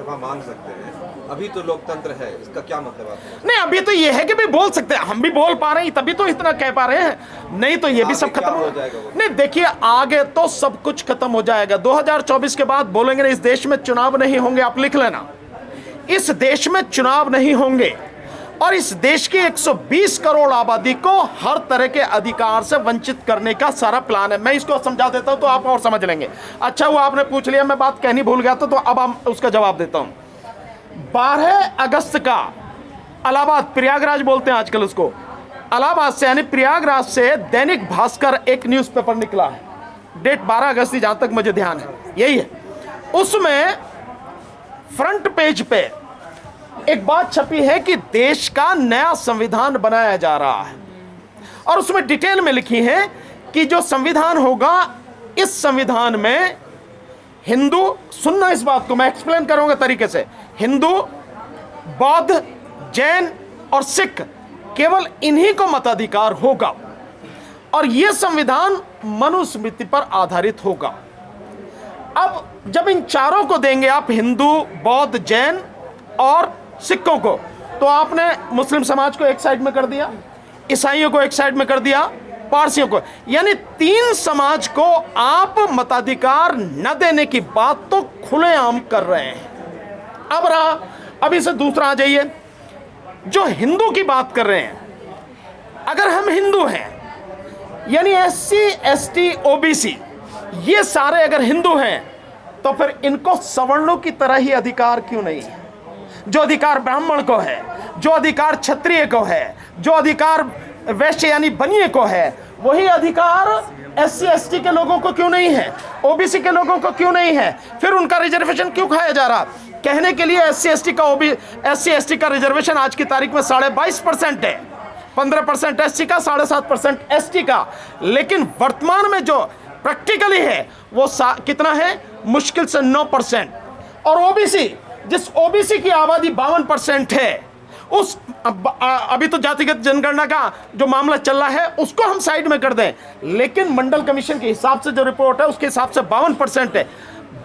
इस्तीफा मांग सकते हैं, अभी तो लोकतंत्र है, इसका क्या मतलब आपको? नहीं, अभी तो ये है कि भी बोल सकते हैं, हम भी बोल पा रहे हैं तभी तो इतना कह पा रहे हैं, नहीं तो ये भी सब खत्म हो जाएगा वो? नहीं, देखिए आगे तो सब कुछ खत्म हो जाएगा। 2024 के बाद बोलेंगे इस देश में चुनाव नहीं होंगे, आप लिख लेना, इस देश में चुनाव नहीं होंगे और इस देश की 120 करोड़ आबादी को हर तरह के अधिकार से वंचित करने का सारा प्लान है। मैं इसको समझा देता हूं तो आप और समझ लेंगे। अच्छा हुआ आपने पूछ लिया, मैं बात कहनी भूल गया था, तो अब हम उसका जवाब देता हूं। 12 अगस्त का इलाहाबाद, प्रयागराज बोलते हैं आजकल उसको, इलाहाबाद से यानी प्रयागराज से दैनिक भास्कर एक न्यूज़पेपर निकला है, डेट 12 अगस्त की, जहां तक मुझे ध्यान है यही है। उसमें फ्रंट पेज पे एक बात छपी है कि देश का नया संविधान बनाया जा रहा है और उसमें डिटेल में लिखी है कि जो संविधान होगा, इस संविधान में हिंदू, सुनना इस बात को मैं एक्सप्लेन करूंगा तरीके से, हिंदू, बौद्ध, जैन और सिख, केवल इन्हीं को मताधिकार होगा और यह संविधान मनुस्मृति पर आधारित होगा। अब जब इन चारों को देंगे आप, हिंदू, बौद्ध, जैन और सिखों को, तो आपने मुस्लिम समाज को एक साइड में कर दिया, ईसाइयों को एक साइड में कर दिया, पारसियों को, यानी 3 समाज को आप मताधिकार न देने की बात तो खुलेआम कर रहे हैं। अब रहा, अभी से दूसरा आ जाइए, जो हिंदू की बात कर रहे हैं, अगर हम हिंदू हैं यानी SC, ST, OBC ये सारे अगर हिंदू हैं, तो फिर इनको सवर्णों की तरह ही अधिकार क्यों नहीं है? जो अधिकार ब्राह्मण को है, जो अधिकार क्षत्रिय को है, जो अधिकार वैश्य यानी बनिए को है, वही अधिकार SC, ST के लोगों को क्यों नहीं है? OBC के लोगों को क्यों नहीं है? फिर उनका रिजर्वेशन क्यों खाया जा रहा? कहने के लिए SC, ST का रिजर्वेशन आज की तारीख में 22.5% है, 15% SC का, 7.5% ST का, लेकिन वर्तमान में जो प्रैक्टिकली है वो कितना है? मुश्किल से 9%। और OBC, जिस OBC की आबादी 52% है, उस अभी तो जातिगत जनगणना का जो मामला चल रहा है उसको हम साइड में कर दें, लेकिन मंडल कमीशन के हिसाब से जो रिपोर्ट है उसके हिसाब से 52% है।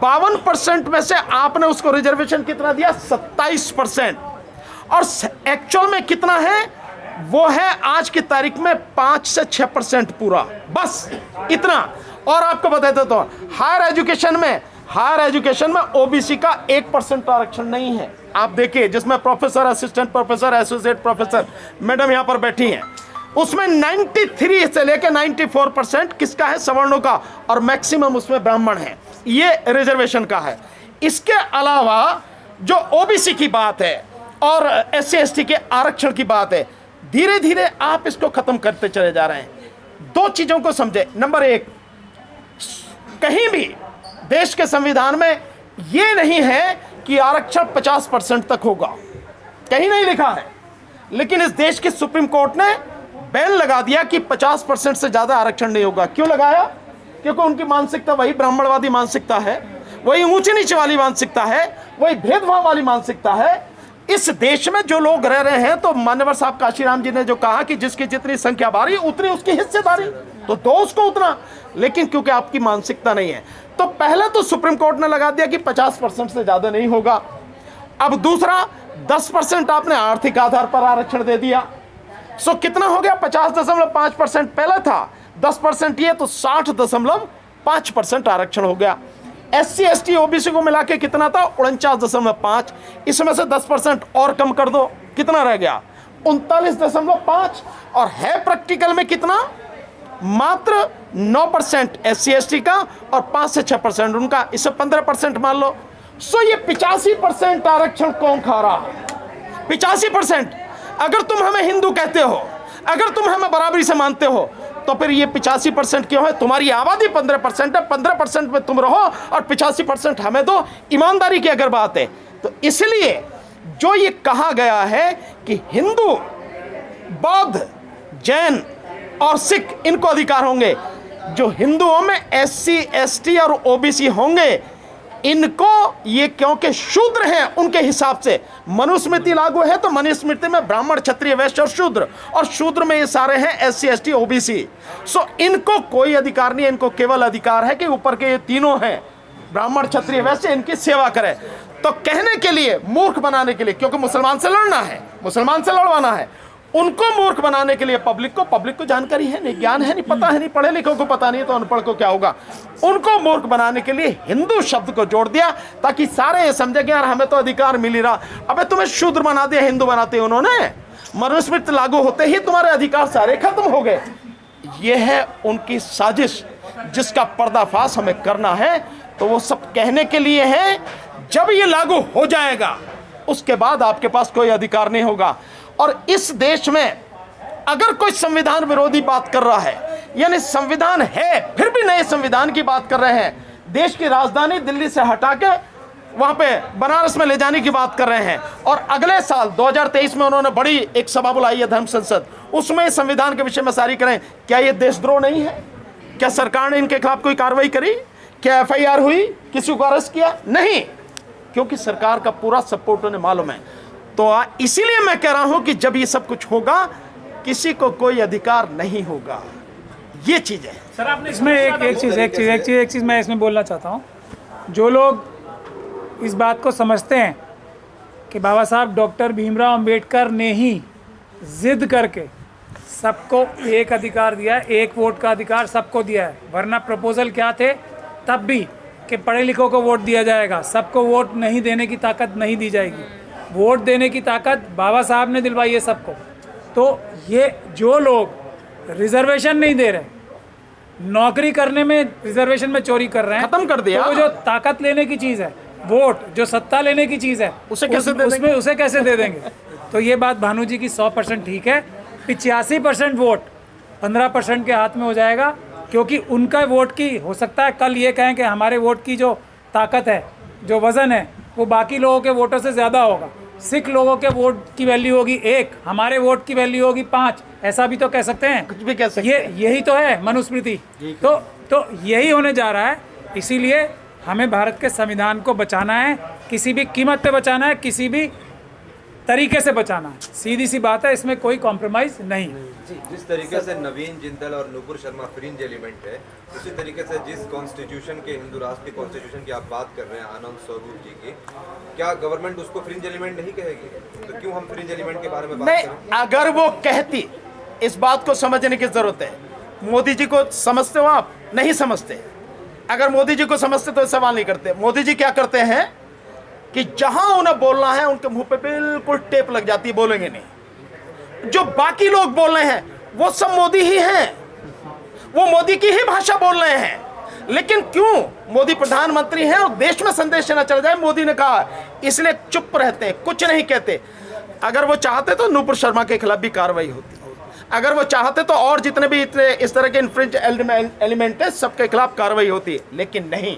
52% में से आपने उसको रिजर्वेशन कितना दिया? 27%। और एक्चुअल में कितना है? वो है आज की तारीख में 5 से 6% पूरा, बस इतना। और आपको बता देता हूं, हायर एजुकेशन में OBC का 1% आरक्षण नहीं है। आप देखिए, जिसमें professor, assistant professor, associate professor madam यहां पर बैठी हैं, उसमें 93 से लेकर 94% किसका है? सवर्णों का, और मैक्सिमम उसमें ब्राह्मण है। ये रिजर्वेशन का है। इसके अलावा जो OBC की बात है और SC, ST के आरक्षण की बात है, धीरे धीरे आप इसको खत्म करते चले जा रहे हैं। 2 चीजों को समझे। नंबर 1, कहीं भी देश के संविधान में यह नहीं है कि आरक्षण 50% तक होगा, कहीं नहीं लिखा है, लेकिन इस देश की सुप्रीम कोर्ट ने बैन लगा दिया कि 50% से ज्यादा आरक्षण नहीं होगा। क्यों लगाया? क्योंकि उनकी मानसिकता वही ब्राह्मणवादी मानसिकता है, वही ऊंचे नीचे वाली मानसिकता है, वही भेदभाव वाली मानसिकता है। इस देश में जो लोग रह रहे हैं, तो मान्यवर साहब काशीराम जी ने जो कहा कि जिसकी जितनी संख्या बारी उतनी उसकी हिस्सेदारी, तो दो उसको उतना, लेकिन क्योंकि आपकी मानसिकता नहीं है, तो पहले तो सुप्रीम कोर्ट ने लगा दिया कि 50% से ज्यादा नहीं होगा। अब दूसरा, 10% आपने आर्थिक आधार पर आरक्षण दे दिया, सो कितना हो गया? 50.5% पहले था, 10% ये, तो 60.5% आरक्षण हो गया। SC, ST, OBC को मिला के कितना था? 49.5। इसमें से 10% और कम कर दो, कितना रह गया? 39.5। और है प्रैक्टिकल में कितना? मात्र 9% SC, ST का और 5 से 6% उनका, इसे 15% मान लो। सो ये 85% आरक्षण कौन खा रहा है? 85%। अगर तुम हमें हिंदू कहते हो, अगर तुम हमें बराबरी से मानते हो, तो फिर ये 85% क्यों है? तुम्हारी आबादी 15% है, 15% में तुम रहो और 85% हमें दो। ईमानदारी की अगर बात है तो इसलिए जो ये कहा गया है कि हिंदू, बौद्ध, जैन और सिख इनको अधिकार होंगे, जो हिंदुओं में SC, ST और OBC होंगे, इनको ये क्योंकि शूद्र हैं उनके हिसाब से मनुस्मृति लागू है, तो मनुस्मृति में ब्राह्मण, क्षत्रिय, वैश्य और शूद्र में ये सारे हैं SC, ST, OBC। सो इनको कोई अधिकार नहीं है, इनको केवल अधिकार है कि ऊपर के ये तीनों हैं, ब्राह्मण, क्षत्रिय, वैश्य, इनकी सेवा करें। तो कहने के लिए, मूर्ख बनाने के लिए, क्योंकि मुसलमान से लड़ना है, मुसलमान से लड़वाना है, उनको मूर्ख बनाने के लिए पब्लिक को जानकारी है नहीं, ज्ञान है नहीं, पता है नहीं, पढ़े लिखों को पता नहीं, तो अनपढ़ को क्या होगा, उनको मूर्ख बनाने के लिए हिंदू शब्द को जोड़ दिया ताकि सारे ये समझे कि यार हमें तो अधिकार मिल ही रहा। अबे तुम्हें शूद्र बना दिया, हिंदू बनाते उन्होंने, मनुस्मृति लागू होते ही तुम्हारे अधिकार सारे खत्म हो गए। यह है उनकी साजिश जिसका पर्दाफाश हमें करना है। तो वो सब कहने के लिए है, जब ये लागू हो जाएगा उसके बाद आपके पास कोई अधिकार नहीं होगा। और इस देश में अगर कोई संविधान विरोधी बात कर रहा है, यानी संविधान है फिर भी नए संविधान की बात कर रहे हैं, देश की राजधानी दिल्ली से हटा के वहां पे बनारस में ले जाने की बात कर रहे हैं, और अगले साल 2023 में उन्होंने बड़ी एक सभा बुलाई है धर्म संसद, उसमें संविधान के विषय में सारी करें। क्या ये देशद्रोह नहीं है? क्या सरकार ने इनके खिलाफ कोई कार्रवाई करी? क्या FIR हुई? किसी को अरेस्ट किया? नहीं, क्योंकि सरकार का पूरा सपोर्ट उन्हें मालूम है। तो इसीलिए मैं कह रहा हूं कि जब ये सब कुछ होगा किसी को कोई अधिकार नहीं होगा। ये चीज है सर। आपने इसमें एक चीज मैं इसमें बोलना चाहता हूं। जो लोग इस बात को समझते हैं कि बाबा साहब डॉक्टर भीमराव अंबेडकर ने ही जिद करके सबको एक अधिकार दिया है, एक वोट का अधिकार सबको दिया है, वरना प्रपोजल क्या थे तब भी कि पढ़े लिखों को वोट दिया जाएगा, सबको वोट नहीं देने की ताकत नहीं दी जाएगी। वोट देने की ताकत बाबा साहब ने दिलवाई है सबको। तो ये जो लोग रिजर्वेशन नहीं दे रहे, नौकरी करने में रिजर्वेशन में चोरी कर रहे हैं, खत्म कर दिया। तो वो जो ताकत लेने की चीज़ है, वोट जो सत्ता लेने की चीज़ है, उसे कैसे दे देंगे? तो ये बात भानु जी की 100% ठीक है। 85% वोट 15% के हाथ में हो जाएगा, क्योंकि उनका वोट की हो सकता है कल ये कहें कि हमारे वोट की जो ताकत है, जो वज़न है, वो बाकी लोगों के वोटों से ज़्यादा होगा। सिख लोगों के वोट की वैल्यू होगी 1, हमारे वोट की वैल्यू होगी 5, ऐसा भी तो कह सकते हैं, कुछ भी कह सकते हैं। यही तो है मनुस्मृति। तो यही होने जा रहा है। इसीलिए हमें भारत के संविधान को बचाना है, किसी भी कीमत पे बचाना है, किसी भी तरीके से बचाना है। सीधी सी बात है, इसमें कोई कॉम्प्रोमाइज़ नहीं। जिस तरीके से नवीन जिंदल और नूपुर शर्मा फ्रिंज एलिमेंट है, उसी तरीके से जिस कॉन्स्टिट्यूशन के, हिंदू राष्ट्र के कॉन्स्टिट्यूशन की आप बात कर रहे हैं आनंद स्वरूप जी की, क्या गवर्नमेंट उसको फ्रिंज एलिमेंट नहीं कहेगी? तो क्यों हम फ्रिंज एलिमेंट के बारे में बात करें? अगर वो कहती, इस बात को समझने की जरूरत है। मोदी जी को समझते हो आप? नहीं समझते। अगर मोदी जी को समझते तो सवाल नहीं करते। मोदी जी क्या करते हैं कि जहां उन्हें बोलना है उनके मुंह पे बिल्कुल टेप लग जाती है, बोलेंगे नहीं। जो बाकी लोग बोल रहे हैं वो सब मोदी ही हैं, वो मोदी की ही भाषा बोल रहे हैं। लेकिन क्यों? मोदी प्रधानमंत्री हैं और देश में संदेश न चल जाए, मोदी ने कहा, इसलिए चुप रहते हैं, कुछ नहीं कहते। अगर वो चाहते तो नूपुर शर्मा के खिलाफ भी कार्रवाई होती, अगर वो चाहते तो और जितने भी इतने इस तरह के इन्फ्रिंज एलिमेंट है सबके खिलाफ कार्रवाई होती, लेकिन नहीं।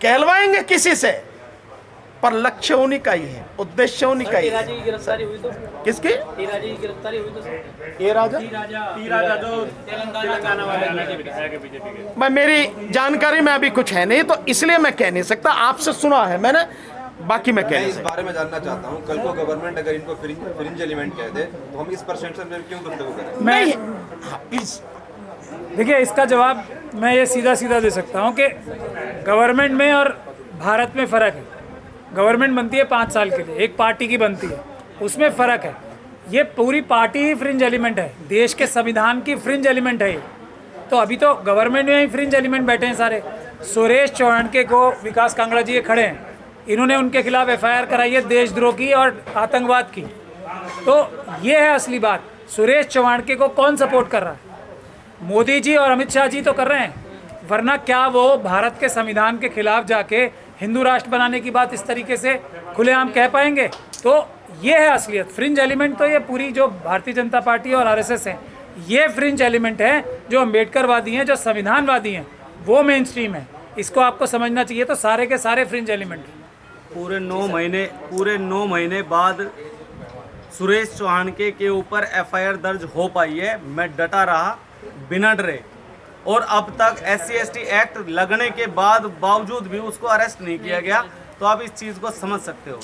कहलवाएंगे किसी से, पर लक्ष्य उन्हीं का ही है, उद्देश्य उन्हीं का ही है। गिरफ्तारी हुई तो किसकी? गिरफ्तारी हुई तो ये राजा जो तेलंगाना वाले मैं, मेरी जानकारी में अभी कुछ है नहीं, तो इसलिए मैं कह नहीं सकता। आपसे सुना है मैंने, बाकी मैं कह नहीं इस बारे में जानना चाहता हूँ, कल को गवर्नमेंट अगर इनको फ्रिंज एलिमेंट कह दे तो हम इस परसेप्शन में क्यों गुफ्तगू करें? नहीं। देखिए, इसका जवाब मैं ये सीधा दे सकता हूँ कि गवर्नमेंट में और भारत में फ़र्क है। गवर्नमेंट बनती है 5 साल के लिए, एक पार्टी की बनती है, उसमें फ़र्क है। ये पूरी पार्टी ही फ्रिंज एलिमेंट है, देश के संविधान की फ्रिंज एलिमेंट है ये। तो अभी तो गवर्नमेंट में ही फ्रिंज एलिमेंट बैठे हैं सारे। सुरेश चौहान को विकास कांगड़ा जी खड़े हैं, इन्होंने उनके खिलाफ FIR कराई है देशद्रोह की और आतंकवाद की। तो ये है असली बात। सुरेश चौहान को कौन सपोर्ट कर रहा है? मोदी जी और अमित शाह जी तो कर रहे हैं, वरना क्या वो भारत के संविधान के खिलाफ जाके हिंदू राष्ट्र बनाने की बात इस तरीके से खुलेआम कह पाएंगे? तो ये है असलियत। फ्रिंज एलिमेंट तो ये पूरी जो भारतीय जनता पार्टी और RSS हैं, ये फ्रिंज एलिमेंट हैं जो अम्बेडकरवादी हैं, जो संविधानवादी हैं, वो मेन स्ट्रीम है। इसको आपको समझना चाहिए। तो सारे के सारे फ्रिंज एलिमेंट पूरे 9 महीने बाद सुरेश चौहान के ऊपर FIR दर्ज हो पाई है। मैं डटा रहा, बिना डरे, और अब तक SC/ST एक्ट लगने के बावजूद भी उसको अरेस्ट नहीं किया गया। तो आप इस चीज़ को समझ सकते हो।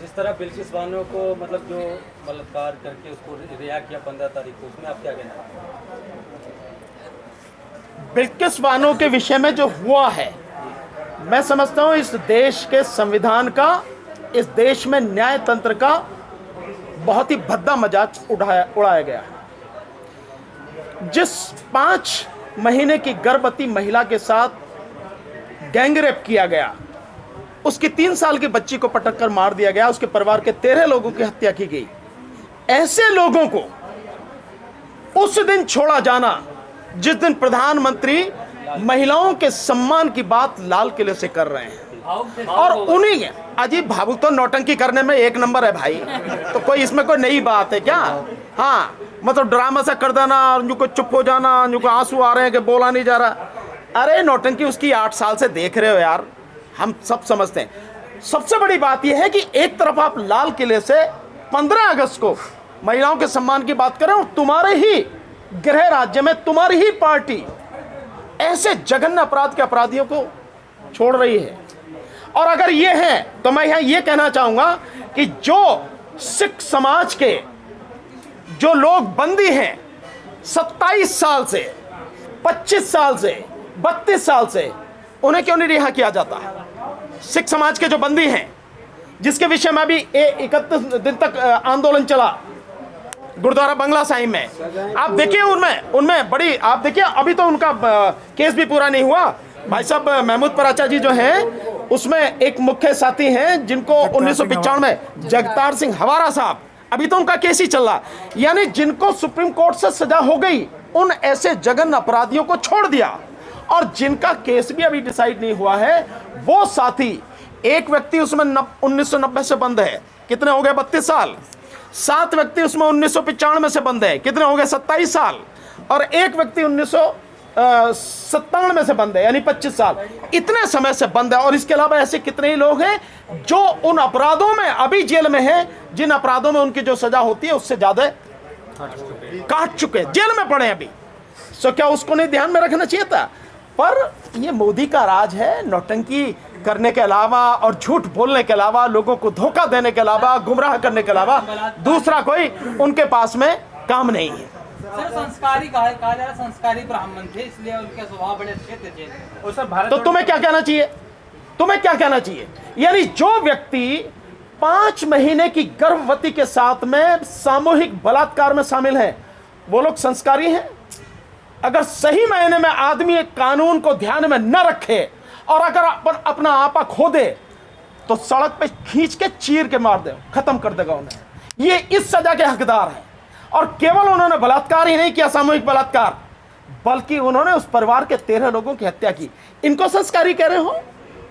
जिस तरह बिल्किस बानो को मतलब जो बलात्कार करके उसको रिहा किया 15 तारीख को, उसमें आप क्या कहना है? बिल्किस बानो के विषय में जो हुआ है, मैं समझता हूं इस देश के संविधान का, इस देश में न्याय तंत्र का बहुत ही भद्दा मजाक उड़ाया गया है। जिस 5 महीने की गर्भवती महिला के साथ गैंगरेप किया गया, उसकी 3 साल की बच्ची को पटक कर मार दिया गया, उसके परिवार के 13 लोगों की हत्या की गई, ऐसे लोगों को उस दिन छोड़ा जाना जिस दिन प्रधानमंत्री महिलाओं के सम्मान की बात लाल किले से कर रहे हैं, और उन्हीं अजीब भावुक तो नौटंकी करने में 1 नंबर है भाई, तो कोई इसमें कोई नई बात है क्या? हाँ, मतलब ड्रामा सा कर देना, उनको चुप हो जाना, उनको आंसू आ रहे हैं कि बोला नहीं जा रहा। अरे नौटंकी उसकी 8 साल से देख रहे हो यार, हम सब समझते हैं। सबसे बड़ी बात यह है कि एक तरफ आप लाल किले से 15 अगस्त को महिलाओं के सम्मान की बात करें, और तुम्हारे ही गृह राज्य में तुम्हारी ही पार्टी ऐसे जघन्य अपराध के अपराधियों को छोड़ रही है। और अगर ये है तो मैं यहां ये कहना चाहूंगा कि जो सिख समाज के जो लोग बंदी हैं 27 साल से, 25 साल से, 32 साल से, उन्हें क्यों नहीं रिहा किया जाता? सिख समाज के जो बंदी हैं, जिसके विषय में अभी 31 दिन तक आंदोलन चला गुरुद्वारा बंगला साहिब में, आप देखिए उनमें बड़ी, आप देखिए अभी तो उनका केस भी पूरा नहीं हुआ। भाई साहब महमूद पराचा जी जो हैं, उसमें एक मुख्य साथी हैं जिनको 1995 में जगतार सिंह हवारा साहब, अभी तो उनका केस ही चल रहा। यानी जिनको सुप्रीम कोर्ट से सजा हो गई, उन ऐसे जघन्य अपराधियों को छोड़ दिया, और जिनका केस भी अभी डिसाइड नहीं हुआ है, वो साथी, एक व्यक्ति उसमें 1990 से बंद है, कितने हो गए? 32 साल। 7 व्यक्ति उसमें 1995 से बंद है, कितने हो गए? 27 साल। और एक व्यक्ति 1997 से बंद है, यानी 25 साल। इतने समय से बंद है। और इसके अलावा ऐसे कितने ही लोग हैं जो उन अपराधों में अभी जेल में हैं, जिन अपराधों में उनकी जो सजा होती है उससे ज्यादा काट चुके, जेल में पड़े अभी। सो क्या उसको नहीं ध्यान में रखना चाहिए था? पर ये मोदी का राज है, नौटंकी करने के अलावा और झूठ बोलने के अलावा, लोगों को धोखा देने के अलावा, गुमराह करने के अलावा दूसरा कोई उनके पास में काम नहीं है। सर संस्कारी कहा जा रहा है, संस्कारी ब्राह्मण थे, इसलिए उनके स्वभाव बड़े अच्छे थे। और सर भारत, तो तुम्हें क्या कहना चाहिए? तुम्हें क्या कहना चाहिए? यानी जो व्यक्ति 5 महीने की गर्भवती के साथ में सामूहिक बलात्कार में शामिल है, वो लोग संस्कारी हैं? अगर सही मायने में आदमी एक कानून को ध्यान में न रखे और अगर अपना आपा खो दे, तो सड़क पे खींच के चीर के मार दे, खत्म कर देगा उन्हें। ये इस सजा के हकदार हैं। और केवल उन्होंने बलात्कार ही नहीं किया, सामूहिक बलात्कार, बल्कि उन्होंने उस परिवार के 13 लोगों की हत्या की। इनको संस्कारी कह रहे हो?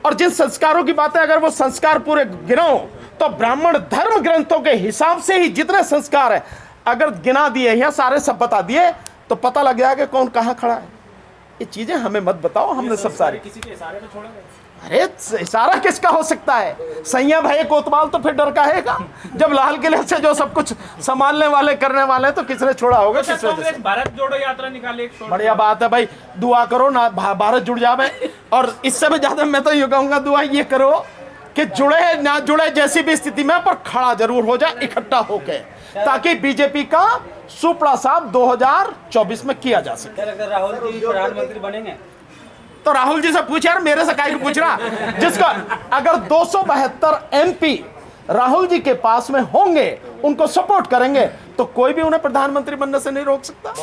और जिन संस्कारों की बात है, अगर वो संस्कार पूरे गिनो तो ब्राह्मण धर्म ग्रंथों के हिसाब से ही जितने संस्कार है अगर गिना दिए या सारे सब बता दिए, तो पता लग जाएगा कौन कहाँ खड़ा है। ये चीजें हमें मत बताओ, हमने सब सारे किसी के इशारे पे छोड़े। अरे इशारा किसका हो सकता है? सैया भाई कोतवाल तो फिर डर का है जब लाल किले से जो सब कुछ संभालने वाले करने वाले, तो किसने छोड़ा होगा? किस वजह से? भारत जोड़ो यात्रा निकाले, बढ़िया बात है भाई, दुआ करो ना भारत जुड़ जावे। और इससे भी ज्यादा मैं तो ये कहूंगा, दुआ ये करो कि जुड़े ना जुड़े जैसी भी स्थिति में, पर खड़ा जरूर हो जाए इकट्ठा होके, ताकि बीजेपी का सुपड़ा साहब 2024 में किया जा सके। अगर राहुल जी प्रधानमंत्री बनेंगे तो राहुल जी से पूछ यार, मेरे से काहे पूछ रहा? जिसका अगर 272 MP राहुल जी के पास में होंगे, उनको सपोर्ट करेंगे, तो कोई भी उन्हें प्रधानमंत्री बनने से नहीं रोक सकता।